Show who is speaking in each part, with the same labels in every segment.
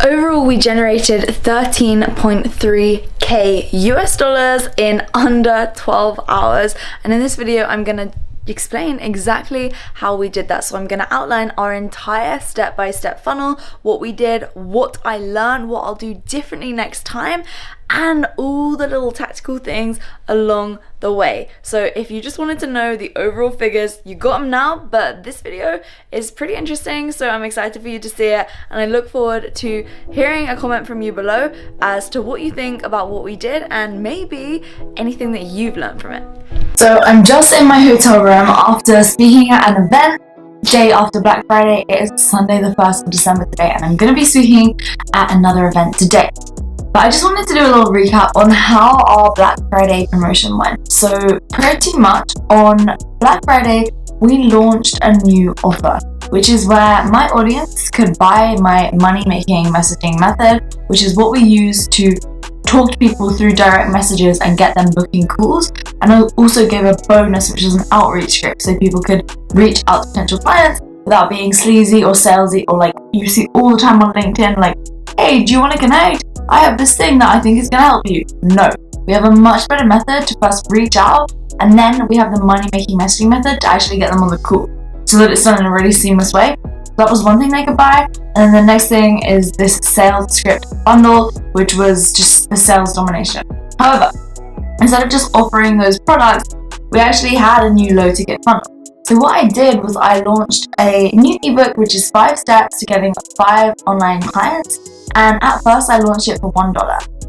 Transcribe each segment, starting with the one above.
Speaker 1: Overall, we generated 13.3k US dollars in under 12 hours. And in this video, I'm gonna explain exactly how we did that. So I'm going to outline our entire step-by-step funnel, what we did, what I learned, what I'll do differently next time, and all the little tactical things along the way. So if you just wanted to know the overall figures, you got them now, but this video is pretty interesting, so I'm excited for you to see it, and I look forward to hearing a comment from you below as to what you think about what we did and maybe anything that you've learned from it. So I'm just in my hotel room after speaking at an event day after Black Friday. It is Sunday the 1st of December today, and I'm going to be speaking at another event today. But I just wanted to do a little recap on how our Black Friday promotion went. So pretty much on Black Friday, we launched a new offer, which is where my audience could buy my money-making messaging method, which is what we use to talk to people through direct messages and get them booking calls. And I also gave a bonus, which is an outreach script, so people could reach out to potential clients without being sleazy or salesy, or like you see all the time on LinkedIn, like, hey, do you want to connect? I have this thing that I think is going to help you. No, we have a much better method to first reach out, and then we have the money-making messaging method to actually get them on the call, so that it's done in a really seamless way. That was one thing they could buy. And then the next thing is this sales script bundle, which was just the sales domination. However, instead of just offering those products, we actually had a new low ticket funnel. So what I did was I launched a new ebook, which is 5 steps to getting 5 online clients. And at first I launched it for $1.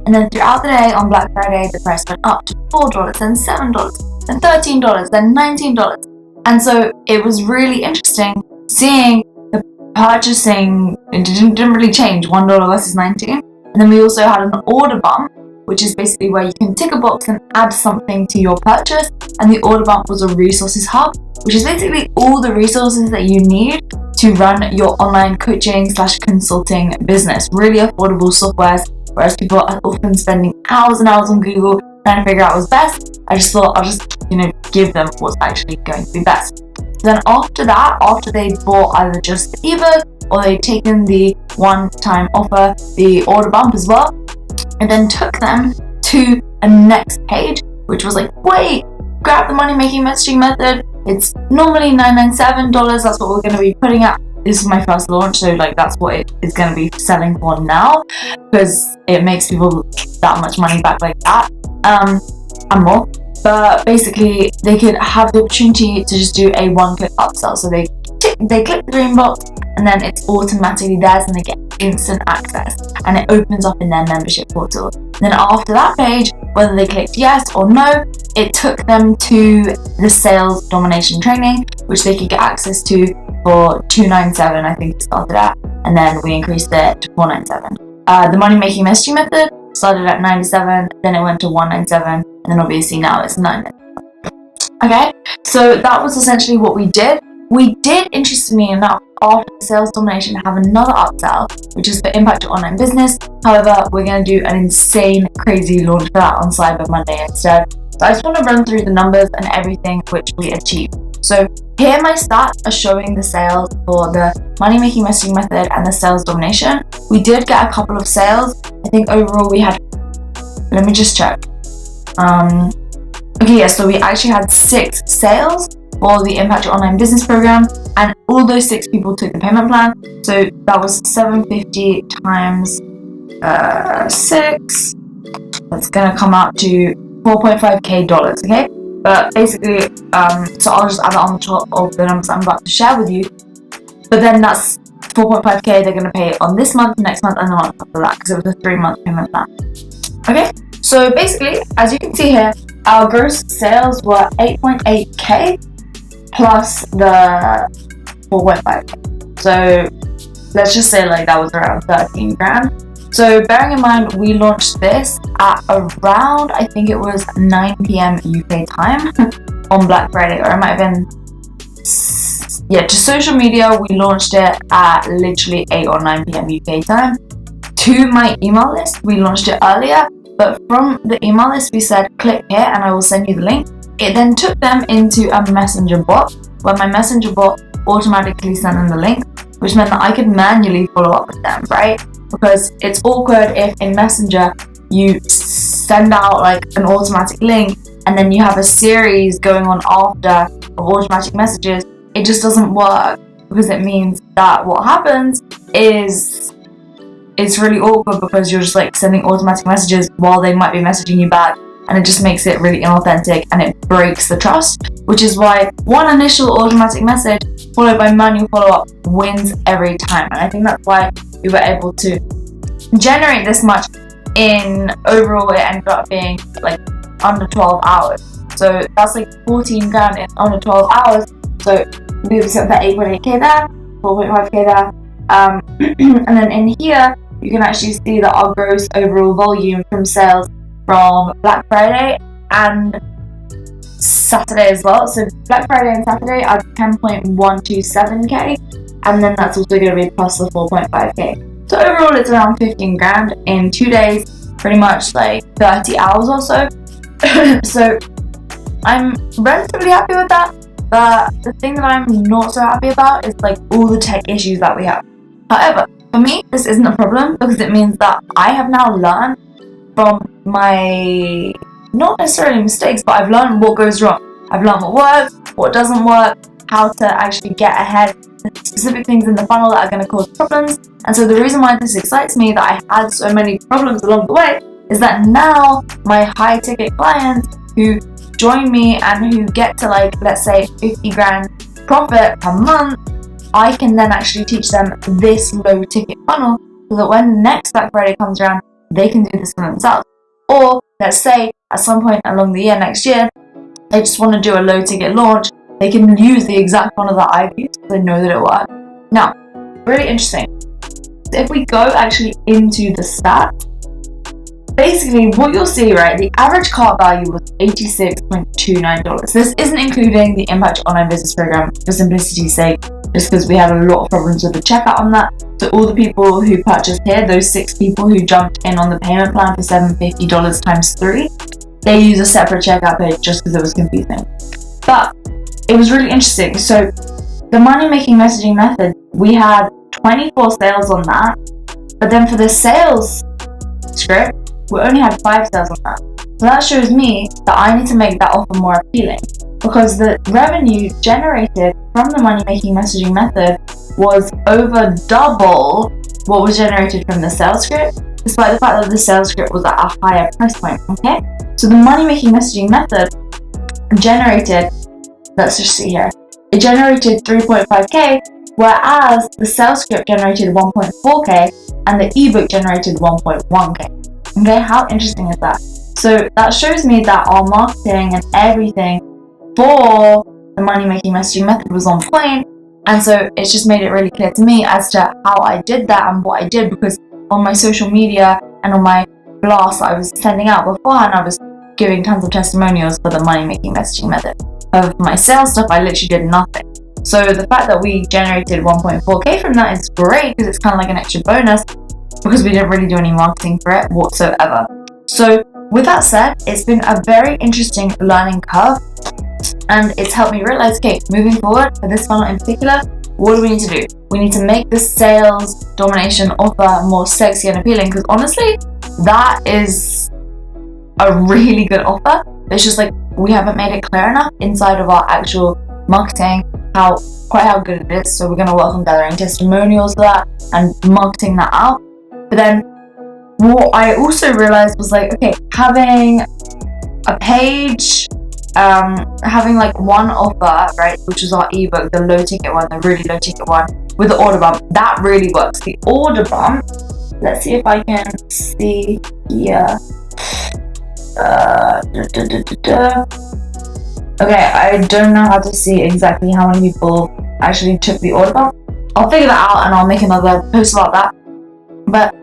Speaker 1: And then throughout the day on Black Friday, the price went up to $4, then $7, then $13, then $19. And so it was really interesting seeing the purchasing, it didn't really change, $1 versus 19. And then we also had an order bump, which is basically where you can tick a box and add something to your purchase. And the order bump was a resources hub, which is basically all the resources that you need to run your online coaching / consulting business. Really affordable softwares, whereas people are often spending hours and hours on Google trying to figure out what's best. I just thought I'll just, give them what's actually going to be best. Then after that, after they bought either just the ebook or they'd taken the one-time offer, the order bump as well, and then took them to a next page, which was like, wait, grab the money-making messaging method. It's normally $997. That's what we're going to be putting out. This is my first launch, so like that's what it is going to be selling for now, because it makes people that much money back like that, and more. But basically, they could have the opportunity to just do a one-click upsell. So they click the green box, and then it's automatically theirs, and they get instant access, and it opens up in their membership portal. And then after that page, whether they clicked yes or no, it took them to the sales domination training, which they could get access to for $297, I think it started at, and then we increased it to $497. The money-making messaging method started at $97, then it went to $197, and then obviously now it's $997. Okay, so that was essentially what we did. We did, interestingly enough, after the sales domination, have another upsell, which is for Impact Your Online Business. However, we're going to do an insane, crazy launch for that on Cyber Monday instead. So I just want to run through the numbers and everything which we achieved. So here my stats are showing the sales for the money-making messaging method and the sales domination. We did get a couple of sales. I think overall we had, let me just check. Okay, yeah, so we actually had 6 sales for the Impact Your Online Business program, and all those 6 people took the payment plan. So that was 750 times 6. That's gonna come out to $4.5k, okay? But basically, so I'll just add it on the top of the numbers I'm about to share with you. But then that's 4.5k they're gonna pay on this month, next month, and the month after that, because it was a 3-month payment plan. Okay, so basically, as you can see here, our gross sales were 8.8k plus the 4.5k. So let's just say like that was around 13 grand. So bearing in mind, we launched this at around, I think it was 9 p.m. UK time on Black Friday, or it might have been, yeah, to social media, we launched it at literally 8 or 9 p.m. UK time. To my email list, we launched it earlier, but from the email list, we said, click here and I will send you the link. It then took them into a messenger bot, where my messenger bot automatically sent them the link. which meant that I could manually follow up with them, right? Because it's awkward if in Messenger you send out like an automatic link and then you have a series going on after of automatic messages. It just doesn't work, because it means that what happens is it's really awkward, because you're just like sending automatic messages while they might be messaging you back, and it just makes it really inauthentic and it breaks the trust, which is why one initial automatic message followed by manual follow-up wins every time. And I think that's why we were able to generate this much. In overall, it ended up being like under 12 hours. So that's like 14 grand in under 12 hours. So we set that 8.8k there, 4.5k there. And then in here, you can actually see that our gross overall volume from sales from Black Friday and Saturday as well. So Black Friday and Saturday are 10.127k, and then that's also going to be plus the 4.5k. So overall, it's around 15 grand in 2 days, pretty much like 30 hours or so. So I'm relatively happy with that. But the thing that I'm not so happy about is like all the tech issues that we have. However, for me, this isn't a problem, because it means that I have now learned from my, not necessarily mistakes, but I've learned what goes wrong. I've learned what works, what doesn't work, how to actually get ahead, specific things in the funnel that are going to cause problems. And so the reason why this excites me, that I had so many problems along the way, is that now my high ticket clients who join me and who get to like, let's say 50 grand profit per month, I can then actually teach them this low ticket funnel, so that when next Black Friday comes around, they can do this for themselves. Or let's say at some point along the year, next year, they just want to do a low ticket launch, they can use the exact funnel that I've used, because they know that it works. Now, really interesting. If we go actually into the stats, basically what you'll see, right, the average cart value was $86.29. This isn't including the Impact Online Business Program, for simplicity's sake, just because we had a lot of problems with the checkout on that. So all the people who purchased here, those 6 people who jumped in on the payment plan for $750 times 3, they use a separate checkout page just because it was confusing. But it was really interesting. So the money-making messaging method, we had 24 sales on that, but then for the sales script, we only had 5 sales on that. So that shows me that I need to make that offer more appealing, because the revenue generated from the money-making messaging method was over double what was generated from the sales script, despite the fact that the sales script was at a higher price point, okay? So the money-making messaging method generated, let's just see here, it generated 3.5k, whereas the sales script generated 1.4k and the ebook generated 1.1k. Okay, how interesting is that? So that shows me that our marketing and everything for the money-making messaging method was on point, and so it's just made it really clear to me as to how I did that and what I did, because on my social media and on my blast that I was sending out beforehand, I was giving tons of testimonials for the money-making messaging method. Of my sales stuff, I literally did nothing. So the fact that we generated 1.4k from that is great, because it's kind of like an extra bonus, because we didn't really do any marketing for it whatsoever. So with that said, it's been a very interesting learning curve, and it's helped me realize, okay, moving forward for this funnel in particular, what do we need to do? We need to make the sales domination offer more sexy and appealing, because honestly, that is a really good offer. It's just like we haven't made it clear enough inside of our actual marketing how good it is. So we're going to work on gathering testimonials for that and marketing that out. But then what I also realized was like, okay, having a page, having like one offer, right, which was our ebook, the low ticket one, the really low ticket one, with the order bump, that really works. The order bump, let's see if I can see here. Okay, I don't know how to see exactly how many people actually took the order bump. I'll figure that out and I'll make another post about that. But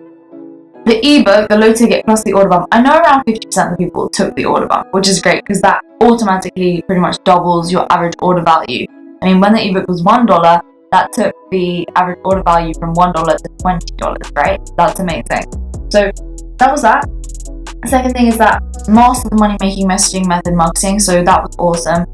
Speaker 1: the ebook, the low ticket plus the order bump, I know around 50% of the people took the order bump, which is great because that automatically pretty much doubles your average order value. I mean, when the ebook was $1, that took the average order value from $1 to $20, right? That's amazing. So that was that. The second thing is that master the money making messaging method marketing, so that was awesome.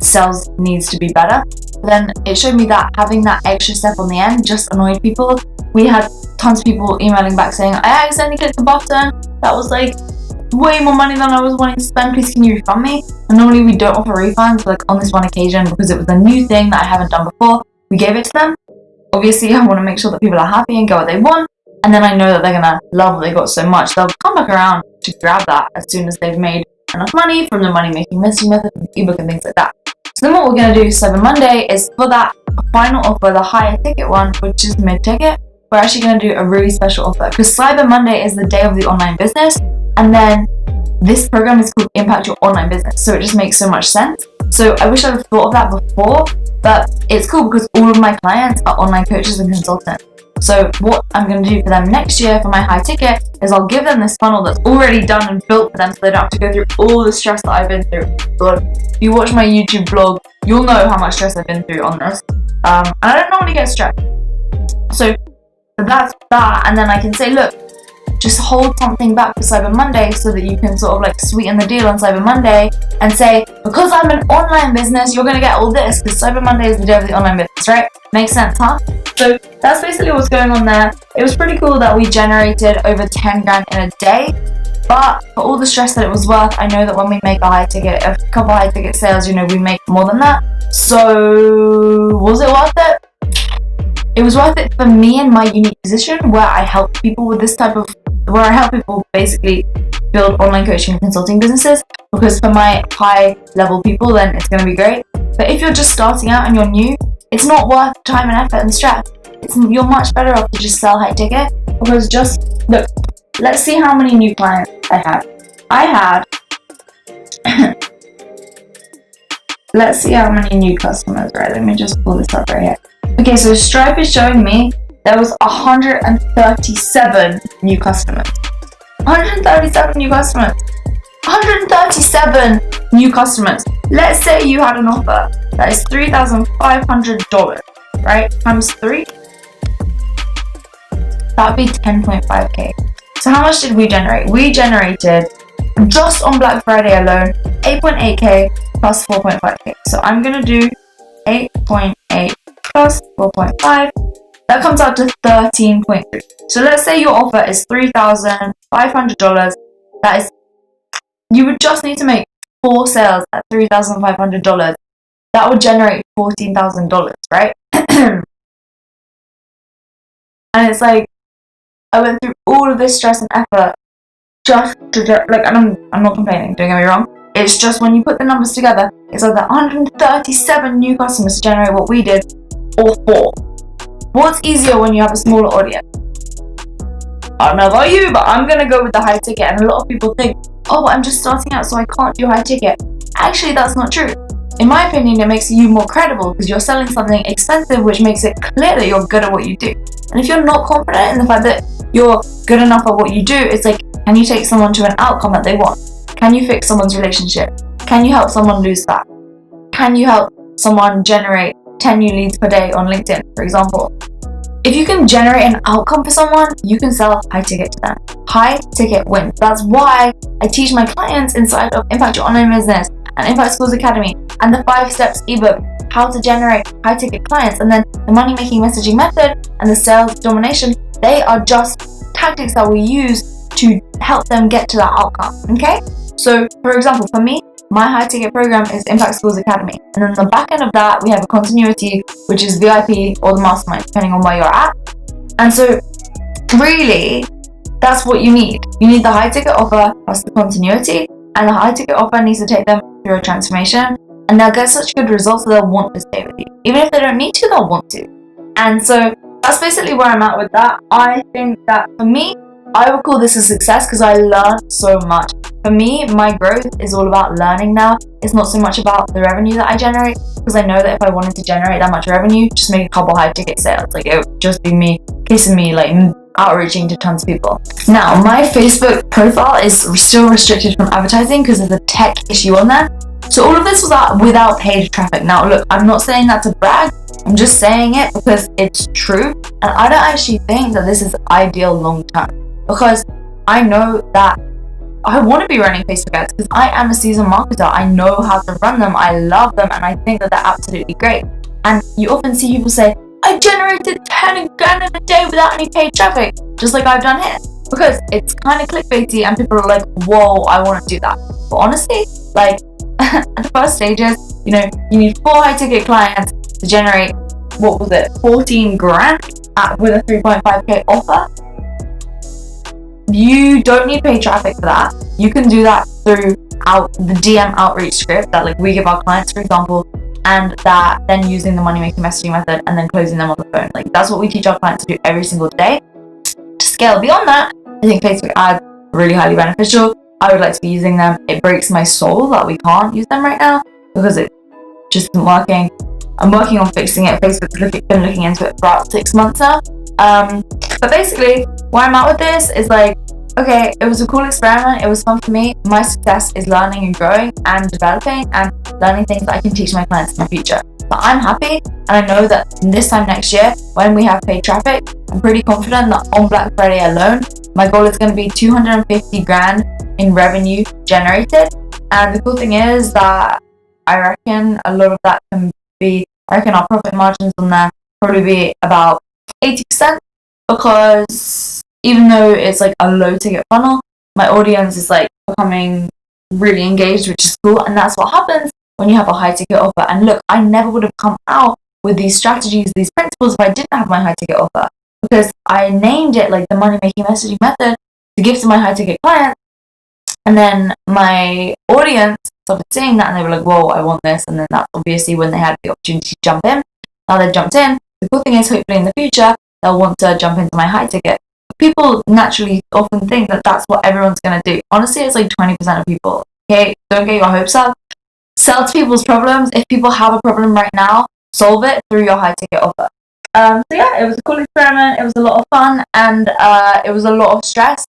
Speaker 1: Sales needs to be better. then it showed me that having that extra step on the end just annoyed people. We had tons of people emailing back saying, I accidentally clicked the button, that was like way more money than I was wanting to spend, please can you refund me? And normally we don't offer refunds, like on this one occasion, because it was a new thing that I haven't done before, we gave it to them. Obviously I want to make sure that people are happy and get what they want, and then I know that they're gonna love what they got so much, they'll come back around to grab that as soon as they've made enough money from the money making messaging method, from the ebook and things like that. So then what we're going to do Cyber Monday is for that final offer, the higher ticket one, which is mid-ticket, we're actually going to do a really special offer, because Cyber Monday is the day of the online business, and then this program is called Impact Your Online Business, so it just makes so much sense. So I wish I'd have thought of that before, but it's cool because all of my clients are online coaches and consultants. So what I'm going to do for them next year for my high ticket is I'll give them this funnel that's already done and built for them, so they don't have to go through all the stress that I've been through. But if you watch my YouTube blog, you'll know how much stress I've been through on this. And I don't normally get stressed. So that's that, and then I can say, look, just hold something back for Cyber Monday so that you can sort of like sweeten the deal on Cyber Monday and say, because I'm an online business, you're going to get all this, because Cyber Monday is the day of the online business, right? Makes sense, huh? So that's basically what's going on there. It was pretty cool that we generated over 10 grand in a day, but for all the stress that it was worth, I know that when we make a couple high ticket sales, you know, we make more than that. So was it worth it? It was worth it for me in my unique position where I help people with this type of, where I help people basically build online coaching and consulting businesses, because for my high level people, then it's going to be great. But if you're just starting out and you're new, it's not worth time and effort and stress. You're much better off to just sell high ticket, because just look, let's see how many new clients I had. Let's see how many new customers, right? Let me just pull this up right here. Okay, so Stripe is showing me there was 137 new customers. 137 new customers. 137 new customers. Let's say you had an offer that is $3,500, right? Times 3. That would be 10.5k. So how much did we generate? We generated, just on Black Friday alone, 8.8k plus 4.5k. So I'm going to do 8.8 plus 4.5. That comes out to 13.3. So let's say your offer is $3,500. That is, you would just need to make 4 sales at $3,500. That would generate $14,000, right? And it's like, I went through all of this stress and effort just to like, I'm not complaining, don't get me wrong. It's just when you put the numbers together, it's like that 137 new customers to generate what we did, or 4. What's easier when you have a smaller audience? I don't know about you, but I'm gonna go with the high ticket. And a lot of people think, oh, but I'm just starting out, so I can't do high ticket. Actually, that's not true. In my opinion, it makes you more credible because you're selling something expensive, which makes it clear that you're good at what you do. And if you're not confident in the fact that you're good enough at what you do, it's like, can you take someone to an outcome that they want? Can you fix someone's relationship? Can you help someone lose fat? Can you help someone generate 10 new leads per day on LinkedIn, for example? If you can generate an outcome for someone, you can sell high ticket to them. High ticket wins. That's why I teach my clients inside of Impact Your Online Business and Impact Schools Academy and the 5 Steps ebook, how to generate high ticket clients, and then the money making messaging method and the sales domination. They are just tactics that we use to help them get to that outcome. Okay? So, for example, for me, my high ticket program is Impact Schools Academy, and then the back end of that we have a continuity, which is VIP or the mastermind, depending on where you're at. And so really that's what you need. You need the high ticket offer plus the continuity, and the high ticket offer needs to take them through a transformation, and they'll get such good results that they'll want to stay with you. Even if they don't need to, they'll want to. And so that's basically where I'm at with that. I think that for me, I would call this a success because I learned so much. For me, my growth is all about learning now. It's not so much about the revenue that I generate, because I know that if I wanted to generate that much revenue, just make a couple high ticket sales, like it would just be me kissing me, like outreaching to tons of people. Now, my Facebook profile is still restricted from advertising because of the tech issue on there. So all of this was without paid traffic. Now look, I'm not saying that to brag, I'm just saying it because it's true, and I don't actually think that this is ideal long term, because I know that I want to be running Facebook ads because I am a seasoned marketer. I know how to run them, I love them, and I think that they're absolutely great. And you often see people say, I generated 10 grand in a day without any paid traffic, just like I've done here. Because it's kind of clickbaity and people are like, whoa, I want to do that. But honestly, like at the first stages, you know, you need 4 high ticket clients to generate, what was it, 14 grand with a 3.5k offer. You don't need paid traffic for that. You can do that through the DM outreach script that like we give our clients, for example, and that then using the money making messaging method and then closing them on the phone. Like that's what we teach our clients to do every single day. To scale beyond that, I think Facebook ads are really highly beneficial. I would like to be using them. It breaks my soul that we can't use them right now because it just isn't working. I'm working on fixing it. Facebook's been looking into it for about 6 months now. But basically, where I'm at with this is like, okay, it was a cool experiment. It was fun for me. My success is learning and growing and developing and learning things that I can teach my clients in the future. But I'm happy, and I know that this time next year, when we have paid traffic, I'm pretty confident that on Black Friday alone, my goal is going to be 250 grand in revenue generated. And the cool thing is that I reckon a lot of that can be, I reckon our profit margins on there probably be about 80%, because even though it's like a low ticket funnel, my audience is like becoming really engaged, which is cool. And that's what happens when you have a high ticket offer. And look, I never would have come out with these strategies, these principles, if I didn't have my high ticket offer, because I named it like the money making messaging method to give to my high ticket clients. And then my audience started seeing that and they were like, whoa, I want this. And then that's obviously when they had the opportunity to jump in. Now they've jumped in. The cool thing is, hopefully in the future, they'll want to jump into my high ticket. People naturally often think that that's what everyone's going to do. Honestly, it's like 20% of people. Okay, don't get your hopes up. Sell to people's problems. If people have a problem right now, solve it through your high ticket offer. So yeah, it was a cool experiment. It was a lot of fun, and it was a lot of stress.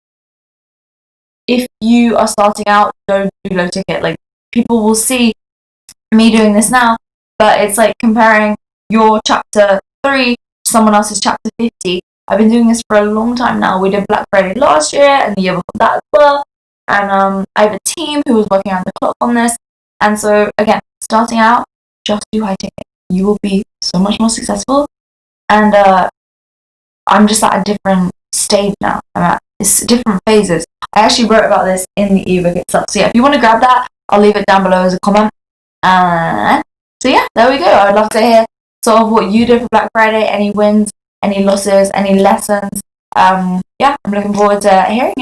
Speaker 1: If you are starting out, don't do low ticket. Like, people will see me doing this now, but it's like comparing your chapter 3 to someone else's chapter 50. I've been doing this for a long time now. We did Black Friday last year and the year before that as well. And I have a team who was working around the clock on this. And so again, starting out, just do high ticket. You will be so much more successful. And I'm just at a different stage now. It's different phases. I actually wrote about this in the ebook itself. So yeah, if you want to grab that, I'll leave it down below as a comment. So yeah, there we go. I would love to hear sort of what you did for Black Friday, any wins, any losses, any lessons. Yeah, I'm looking forward to hearing it.